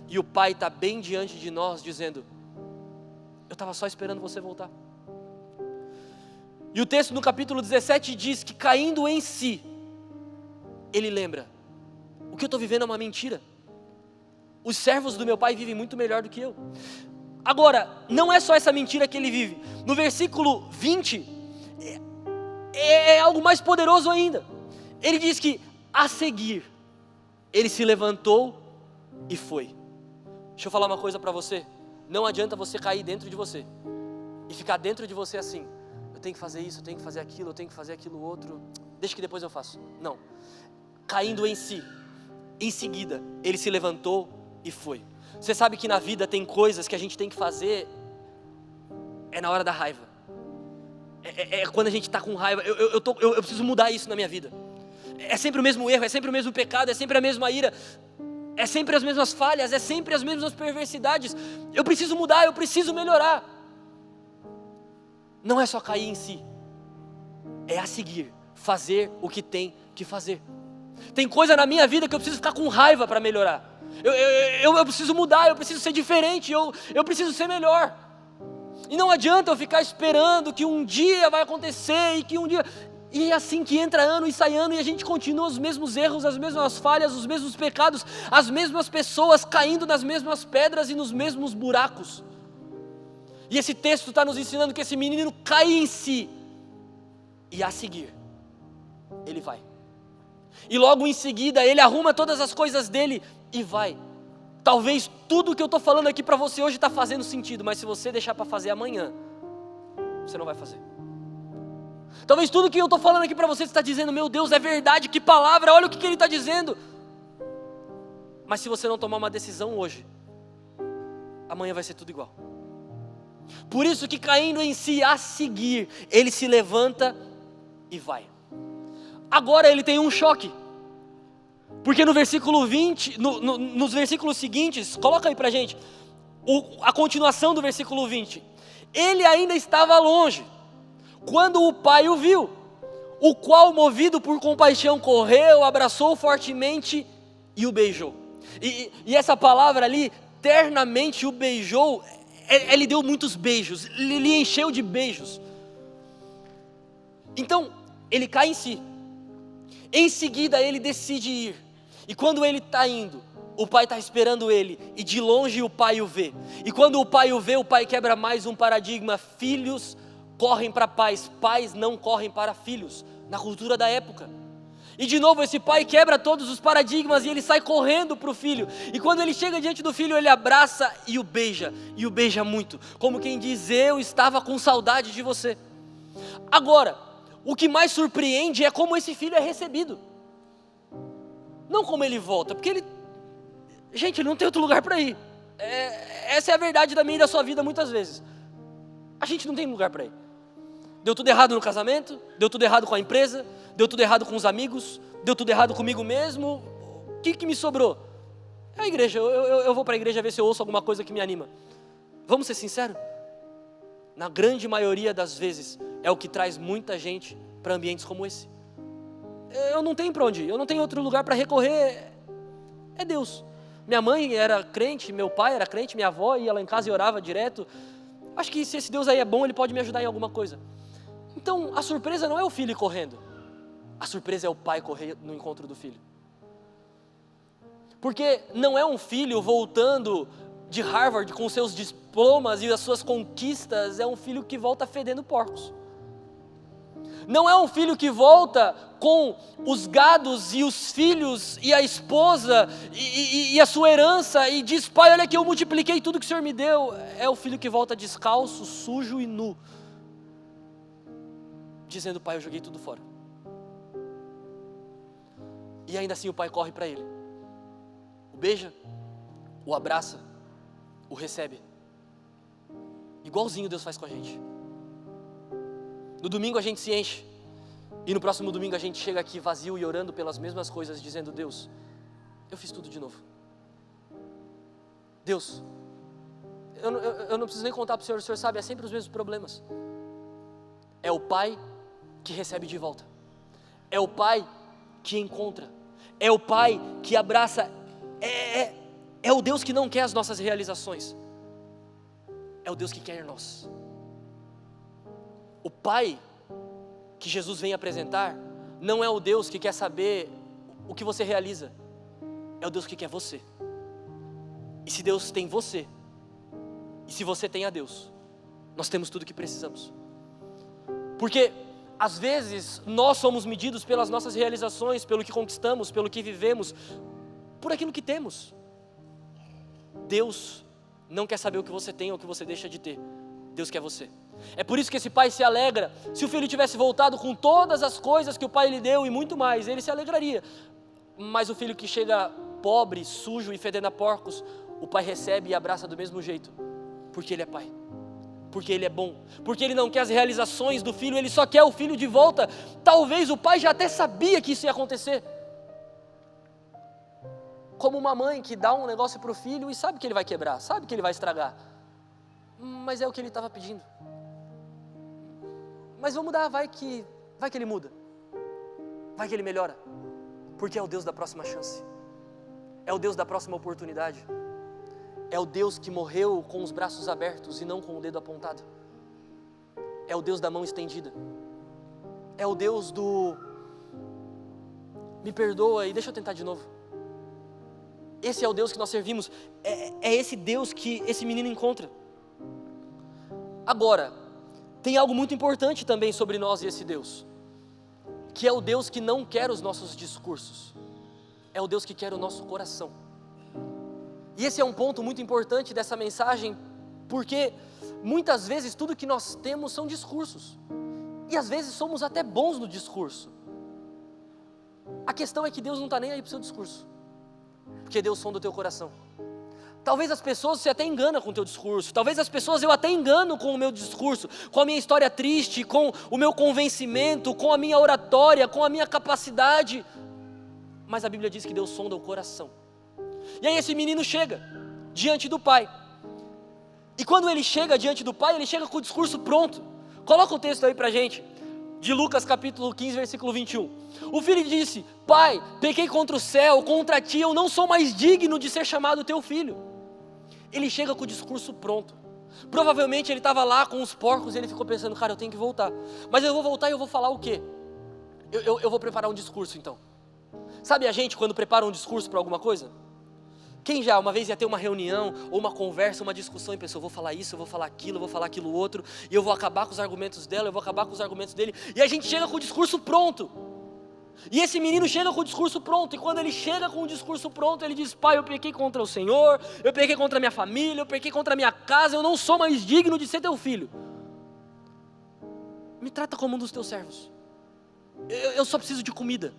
E o pai está bem diante de nós dizendo, eu estava só esperando você voltar. E o texto no capítulo 17 diz que caindo em si, ele lembra, o que eu estou vivendo é uma mentira. Os servos do meu pai vivem muito melhor do que eu. Agora, não é só essa mentira que ele vive. No versículo 20, é algo mais poderoso ainda. Ele diz que, a seguir, ele se levantou e foi. Deixa eu falar uma coisa para você. Não adianta você cair dentro de você e ficar dentro de você assim, eu tenho que fazer isso, eu tenho que fazer aquilo, eu tenho que fazer aquilo outro, deixa que depois eu faço. Não. Caindo em si, em seguida, ele se levantou e foi. Você sabe que na vida tem coisas que a gente tem que fazer, é na hora da raiva. É quando a gente está com raiva, eu preciso mudar isso na minha vida. É sempre o mesmo erro, é sempre o mesmo pecado, é sempre a mesma ira, é sempre as mesmas falhas, é sempre as mesmas perversidades. Eu preciso mudar, eu preciso melhorar. Não é só cair em si, é a seguir, fazer o que tem que fazer. Tem coisa na minha vida que eu preciso ficar com raiva para melhorar. Eu preciso mudar, eu preciso ser diferente, eu preciso ser melhor. E não adianta eu ficar esperando que um dia vai acontecer e que um dia... E é assim que entra ano e sai ano e a gente continua os mesmos erros, as mesmas falhas, os mesmos pecados, as mesmas pessoas caindo nas mesmas pedras e nos mesmos buracos. E esse texto está nos ensinando que esse menino cai em si e a seguir, ele vai. E logo em seguida ele arruma todas as coisas dele e vai. Talvez tudo que eu estou falando aqui para você hoje está fazendo sentido, mas se você deixar para fazer amanhã, você não vai fazer. Talvez tudo que eu estou falando aqui para você está dizendo, meu Deus, é verdade, que palavra, olha o que ele está dizendo. Mas se você não tomar uma decisão hoje, amanhã vai ser tudo igual. Por isso que caindo em si a seguir, ele se levanta e vai. Agora ele tem um choque. Porque no versículo 20, nos versículos seguintes, coloca aí pra gente, a continuação do versículo 20. Ele ainda estava longe, quando o pai o viu, o qual, movido por compaixão, correu, abraçou fortemente e o beijou. E essa palavra ali, ternamente o beijou, ele deu muitos beijos, ele encheu de beijos. Então, ele cai em si. Em seguida, ele decide ir. E quando ele está indo, o pai está esperando ele. E de longe o pai o vê. E quando o pai o vê, o pai quebra mais um paradigma. Filhos correm para pais, pais não correm para filhos. Na cultura da época. E de novo esse pai quebra todos os paradigmas e ele sai correndo para o filho. E quando ele chega diante do filho, ele abraça e o beija muito. Como quem diz, eu estava com saudade de você. Agora, o que mais surpreende é como esse filho é recebido. Não como ele volta, porque ele não tem outro lugar para ir. Essa é a verdade da minha e da sua vida muitas vezes. A gente não tem lugar para ir. Deu tudo errado no casamento, deu tudo errado com a empresa, deu tudo errado com os amigos, deu tudo errado comigo mesmo. O que me sobrou? É a igreja, eu vou para a igreja ver se eu ouço alguma coisa que me anima. Vamos ser sinceros? Na grande maioria das vezes, é o que traz muita gente para ambientes como esse. Eu não tenho para onde ir, eu não tenho outro lugar para recorrer, é Deus. Minha mãe era crente, meu pai era crente, minha avó ia lá em casa e orava direto. Acho que se esse Deus aí é bom, ele pode me ajudar em alguma coisa. Então, a surpresa não é o filho correndo. A surpresa é o pai correr no encontro do filho. Porque não é um filho voltando de Harvard com seus diplomas e as suas conquistas, é um filho que volta fedendo porcos. Não é um filho que volta com os gados e os filhos e a esposa e a sua herança e diz: pai, olha que eu multipliquei tudo que o Senhor me deu. É o filho que volta descalço, sujo e nu, dizendo: pai, eu joguei tudo fora. E ainda assim o pai corre para ele, o beija, o abraça, o recebe. Igualzinho Deus faz com a gente. No domingo a gente se enche, e no próximo domingo a gente chega aqui vazio e orando pelas mesmas coisas, dizendo: Deus, eu fiz tudo de novo. Deus, eu não preciso nem contar para o Senhor sabe, é sempre os mesmos problemas. É o pai que recebe de volta, é o pai que encontra, é o pai que abraça, é o Deus que não quer as nossas realizações, é o Deus que quer nós. O pai que Jesus vem apresentar não é o Deus que quer saber o que você realiza, é o Deus que quer você. E se Deus tem você, e se você tem a Deus, nós temos tudo o que precisamos. Porque às vezes nós somos medidos pelas nossas realizações, pelo que conquistamos, pelo que vivemos, por aquilo que temos. Deus não quer saber o que você tem ou o que você deixa de ter. Deus quer você. É por isso que esse pai se alegra. Se o filho tivesse voltado com todas as coisas que o pai lhe deu e muito mais, ele se alegraria. Mas o filho que chega pobre, sujo e fedendo a porcos, o pai recebe e abraça do mesmo jeito, porque ele é pai, porque ele é bom, porque ele não quer as realizações do filho, ele só quer o filho de volta. Talvez o pai já até sabia que isso ia acontecer, como uma mãe que dá um negócio para o filho e sabe que ele vai quebrar, sabe que ele vai estragar, mas é o que ele estava pedindo. Mas vamos dar, vai que ele muda, vai que ele melhora, porque é o Deus da próxima chance, é o Deus da próxima oportunidade, é o Deus que morreu com os braços abertos e não com o dedo apontado, é o Deus da mão estendida, é o Deus do me perdoa e deixa eu tentar de novo. Esse é o Deus que nós servimos, é esse Deus que esse menino encontra. Agora, tem algo muito importante também sobre nós e esse Deus, que é o Deus que não quer os nossos discursos, é o Deus que quer o nosso coração. E esse é um ponto muito importante dessa mensagem, porque muitas vezes tudo que nós temos são discursos, e às vezes somos até bons no discurso. A questão é que Deus não está nem aí para o seu discurso, porque Deus sonda o teu coração. Talvez as pessoas você até engana com o teu discurso, talvez as pessoas eu até engano com o meu discurso, com a minha história triste, com o meu convencimento, com a minha oratória, com a minha capacidade, mas a Bíblia diz que Deus sonda o coração. E aí esse menino chega diante do pai, e quando ele chega diante do pai, ele chega com o discurso pronto. Coloca o texto aí pra gente, de Lucas capítulo 15, versículo 21. O filho disse: pai, pequei contra o céu, contra ti, eu não sou mais digno de ser chamado teu filho. Ele chega com o discurso pronto. Provavelmente ele estava lá com os porcos e ele ficou pensando: cara, eu tenho que voltar, mas eu vou voltar e eu vou falar o quê? Eu vou preparar um discurso então. Sabe a gente quando prepara um discurso para alguma coisa? Quem já uma vez ia ter uma reunião, ou uma conversa, uma discussão e pensou: eu vou falar isso, eu vou falar aquilo, eu vou falar aquilo outro, e eu vou acabar com os argumentos dela, eu vou acabar com os argumentos dele, e a gente chega com o discurso pronto. E esse menino chega com o discurso pronto, e quando ele chega com o discurso pronto, ele diz: pai, eu pequei contra o Senhor, eu pequei contra a minha família, eu pequei contra a minha casa, eu não sou mais digno de ser teu filho. Me trata como um dos teus servos. Eu só preciso de comida,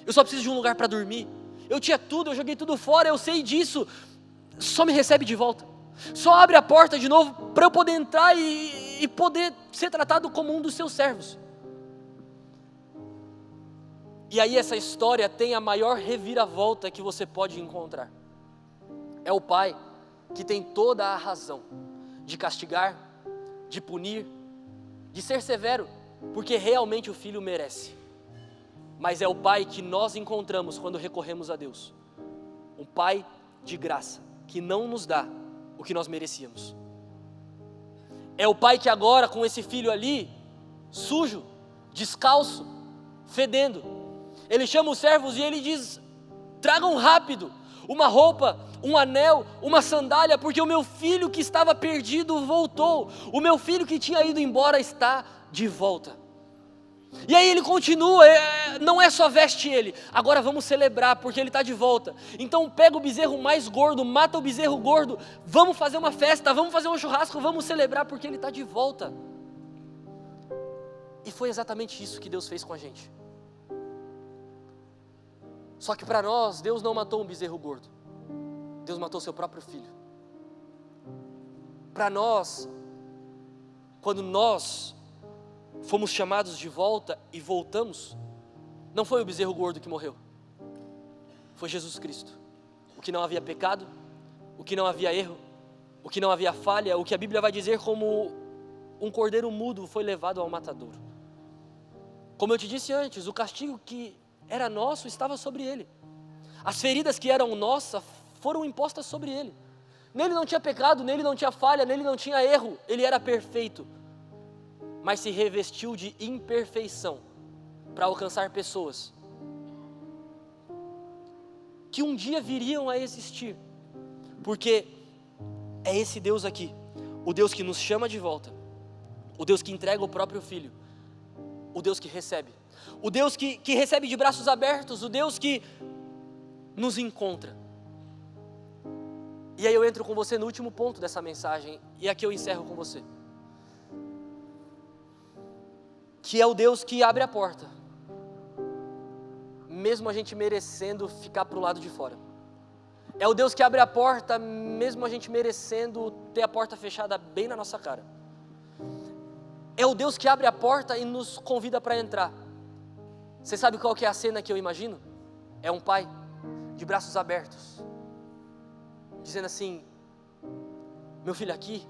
eu só preciso de um lugar para dormir. Eu tinha tudo, eu joguei tudo fora, eu sei disso. Só me recebe de volta. Só abre a porta de novo para eu poder entrar e poder ser tratado como um dos seus servos. E aí essa história tem a maior reviravolta que você pode encontrar. É o pai que tem toda a razão de castigar, de punir, de ser severo, porque realmente o filho merece. Mas é o pai que nós encontramos quando recorremos a Deus. Um pai de graça, que não nos dá o que nós merecíamos. É o pai que agora com esse filho ali, sujo, descalço, fedendo, ele chama os servos e ele diz: tragam rápido uma roupa, um anel, uma sandália, porque o meu filho que estava perdido voltou, o meu filho que tinha ido embora está de volta. E aí ele continua, não é só veste ele, agora vamos celebrar porque ele está de volta. Então pega o bezerro mais gordo, mata o bezerro gordo, vamos fazer uma festa, vamos fazer um churrasco, vamos celebrar porque ele está de volta. E foi exatamente isso que Deus fez com a gente. Só que para nós, Deus não matou um bezerro gordo, Deus matou seu próprio filho. Para nós, quando nós fomos chamados de volta e voltamos, não foi o bezerro gordo que morreu, foi Jesus Cristo. O que não havia pecado, o que não havia erro, o que não havia falha, o que a Bíblia vai dizer como um cordeiro mudo foi levado ao matadouro. Como eu te disse antes, o castigo que era nosso estava sobre ele. As feridas que eram nossas foram impostas sobre ele. Nele não tinha pecado, nele não tinha falha, nele não tinha erro, ele era perfeito. Mas se revestiu de imperfeição para alcançar pessoas que um dia viriam a existir. Porque é esse Deus aqui, o Deus que nos chama de volta, o Deus que entrega o próprio Filho, o Deus que recebe, o Deus que recebe de braços abertos, o Deus que nos encontra. E aí eu entro com você no último ponto dessa mensagem, e aqui eu encerro com você. Que é o Deus que abre a porta, mesmo a gente merecendo ficar para o lado de fora. É o Deus que abre a porta, mesmo a gente merecendo ter a porta fechada bem na nossa cara. É o Deus que abre a porta e nos convida para entrar. Você sabe qual que é a cena que eu imagino? É um pai, de braços abertos, dizendo assim: meu filho, aqui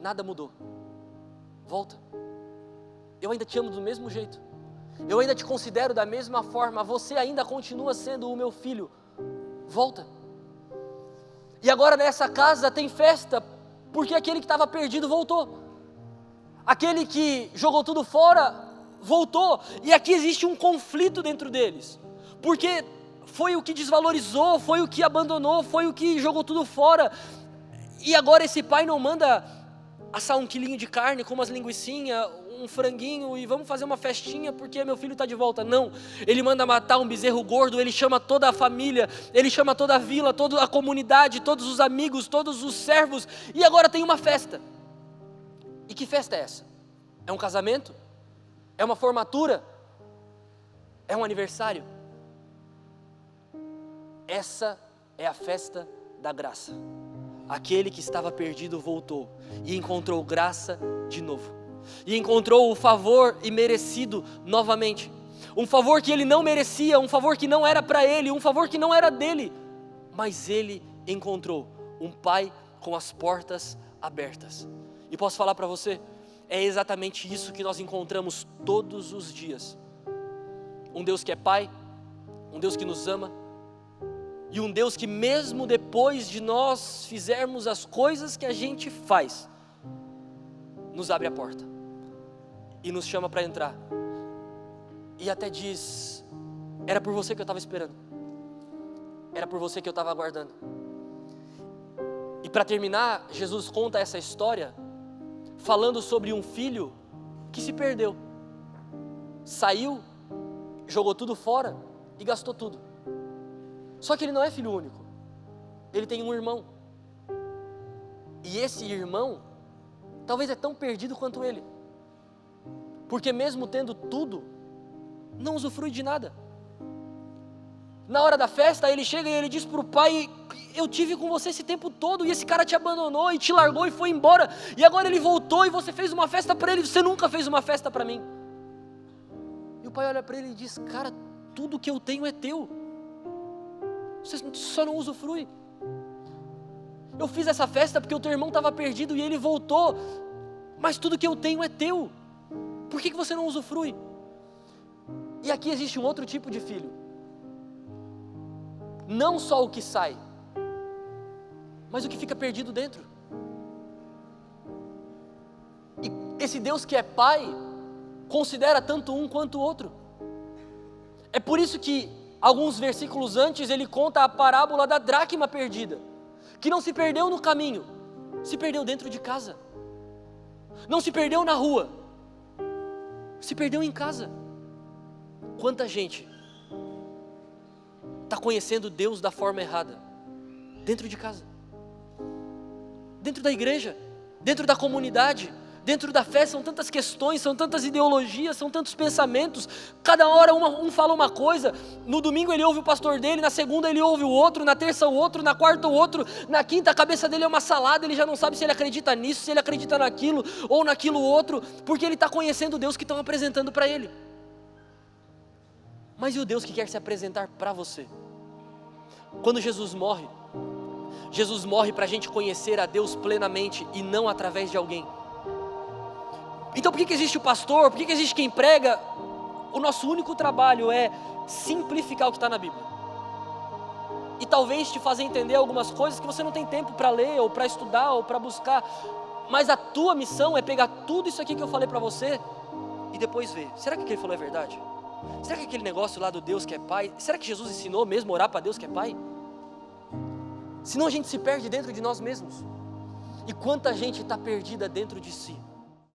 nada mudou, volta. Eu ainda te amo do mesmo jeito, eu ainda te considero da mesma forma, você ainda continua sendo o meu filho, volta. E agora nessa casa tem festa, porque aquele que estava perdido voltou, aquele que jogou tudo fora, voltou. E aqui existe um conflito dentro deles, porque foi o que desvalorizou, foi o que abandonou, foi o que jogou tudo fora. E agora esse pai não manda assar 1 quilinho de carne com umas linguiçinhas, um franguinho e vamos fazer uma festinha porque meu filho está de volta. Não, ele manda matar um bezerro gordo, ele chama toda a família, ele chama toda a vila, toda a comunidade, todos os amigos, todos os servos, e agora tem uma festa. E que festa é essa? É um casamento? É uma formatura? É um aniversário? Essa é a festa da graça. Aquele que estava perdido voltou e encontrou graça de novo. E encontrou o favor imerecido novamente. Um favor que ele não merecia, um favor que não era para ele, um favor que não era dele. Mas ele encontrou um pai com as portas abertas. E posso falar para você, é exatamente isso que nós encontramos todos os dias. Um Deus que é pai, um Deus que nos ama, e um Deus que mesmo depois de nós fizermos as coisas que a gente faz, nos abre a porta e nos chama para entrar. E até diz: era por você que eu estava esperando, era por você que eu estava aguardando. E para terminar, Jesus conta essa história falando sobre um filho que se perdeu, saiu, jogou tudo fora e gastou tudo. Só que ele não é filho único, ele tem um irmão, e esse irmão talvez é tão perdido quanto ele, porque mesmo tendo tudo, não usufrui de nada. Na hora da festa ele chega e ele diz para o pai: eu tive com você esse tempo todo e esse cara te abandonou e te largou e foi embora, e agora ele voltou e você fez uma festa para ele, você nunca fez uma festa para mim. E o pai olha para ele e diz: cara, tudo que eu tenho é teu, você só não usufrui. Eu fiz essa festa porque o teu irmão estava perdido e ele voltou, mas tudo que eu tenho é teu, por que você não usufrui? E aqui existe um outro tipo de filho, não só o que sai, mas o que fica perdido dentro. E esse Deus que é pai, considera tanto um quanto o outro. É por isso que alguns versículos antes ele conta a parábola da dracma perdida, que não se perdeu no caminho, se perdeu dentro de casa, não se perdeu na rua, Se perdeu em casa. Quanta gente está conhecendo Deus da forma errada? Dentro de casa, dentro da igreja, dentro da comunidade, dentro da fé. São tantas questões, são tantas ideologias, são tantos pensamentos. Cada hora um fala uma coisa. No domingo ele ouve o pastor dele, na segunda ele ouve o outro, na terça o outro, na quarta o outro, na quinta a cabeça dele é uma salada. Ele já não sabe se ele acredita nisso, se ele acredita naquilo ou naquilo outro, porque ele está conhecendo o Deus que estão apresentando para ele. Mas e o Deus que quer se apresentar para você? Quando Jesus morre para a gente conhecer a Deus plenamente e não através de alguém. Então por que existe o pastor? Por que existe quem prega? O nosso único trabalho é simplificar o que está na Bíblia. E talvez te fazer entender algumas coisas que você não tem tempo para ler, ou para estudar, ou para buscar. Mas a tua missão é pegar tudo isso aqui que eu falei para você e depois ver. Será que o que ele falou é verdade? Será que aquele negócio lá do Deus que é Pai, será que Jesus ensinou mesmo a orar para Deus que é Pai? Senão a gente se perde dentro de nós mesmos. E quanta gente está perdida dentro de si.